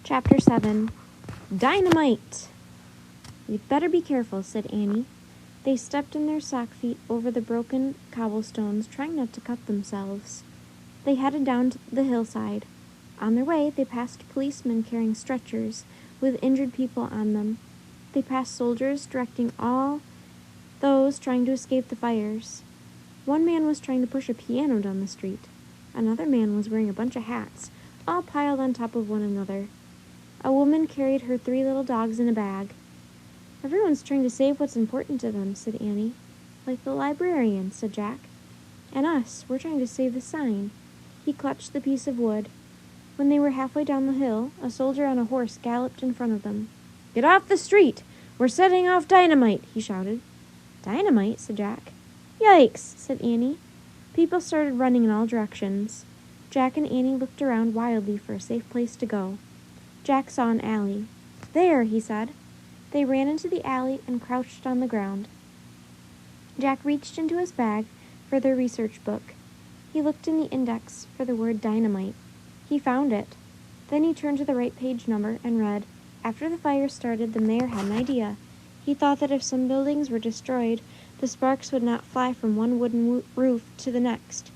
Chapter 7. Dynamite! "You'd better be careful," said Annie. They stepped in their sock feet over the broken cobblestones, trying not to cut themselves. They headed down the hillside. On their way, they passed policemen carrying stretchers with injured people on them. They passed soldiers directing all those trying to escape the fires. One man was trying to push a piano down the street. Another man was wearing a bunch of hats, all piled on top of one another. A woman carried her 3 little dogs in a bag. "Everyone's trying to save what's important to them," said Annie. "Like the librarian," said Jack. "And us, we're trying to save the sign." He clutched the piece of wood. When they were halfway down the hill, a soldier on a horse galloped in front of them. "Get off the street! We're setting off dynamite!" he shouted. "Dynamite?" said Jack. "Yikes!" said Annie. People started running in all directions. Jack and Annie looked around wildly for a safe place to go. Jack saw an alley. "There," he said. They ran into the alley and crouched on the ground. Jack reached into his bag for their research book. He looked in the index for the word dynamite. He found it. Then he turned to the right page number and read, "After the fire started, the mayor had an idea. He thought that if some buildings were destroyed, the sparks would not fly from one wooden roof to the next.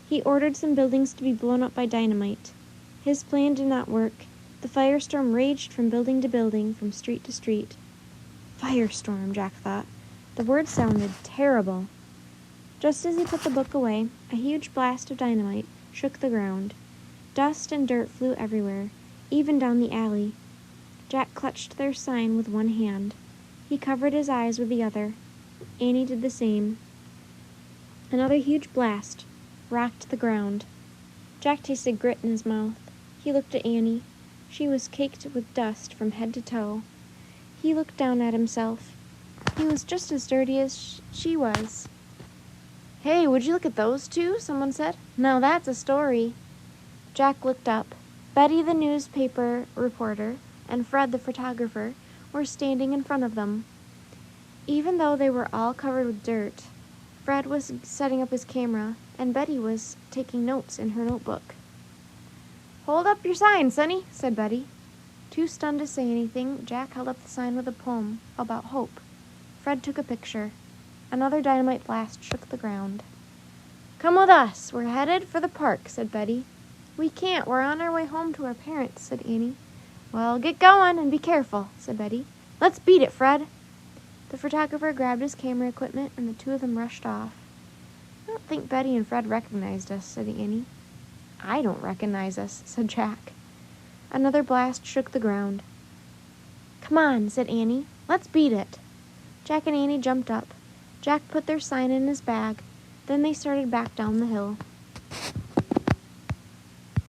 He ordered some buildings to be blown up by dynamite. His plan did not work. The firestorm raged from building to building, from street to street." Firestorm, Jack thought. The word sounded terrible. Just as he put the book away, a huge blast of dynamite shook the ground. Dust and dirt flew everywhere, even down the alley. Jack clutched their sign with one hand. He covered his eyes with the other. Annie did the same. Another huge blast rocked the ground. Jack tasted grit in his mouth. He looked at Annie. She was caked with dust from head to toe. He looked down at himself. He was just as dirty as she was. "Hey, would you look at those two?" someone said. "Now that's a story." Jack looked up. Betty, the newspaper reporter, and Fred, the photographer, were standing in front of them. Even though they were all covered with dirt, Fred was setting up his camera, and Betty was taking notes in her notebook. "Hold up your sign, Sonny," said Betty. Too stunned to say anything, Jack held up the sign with a poem about hope. Fred took a picture. Another dynamite blast shook the ground. "Come with us. We're headed for the park," said Betty. "We can't. We're on our way home to our parents," said Annie. "Well, get going and be careful," said Betty. "Let's beat it, Fred." The photographer grabbed his camera equipment, and the two of them rushed off. "I don't think Betty and Fred recognized us," said Annie. "I don't recognize us," said Jack. Another blast shook the ground. "Come on," said Annie. "Let's beat it." Jack and Annie jumped up. Jack put their sign in his bag. Then they started back down the hill.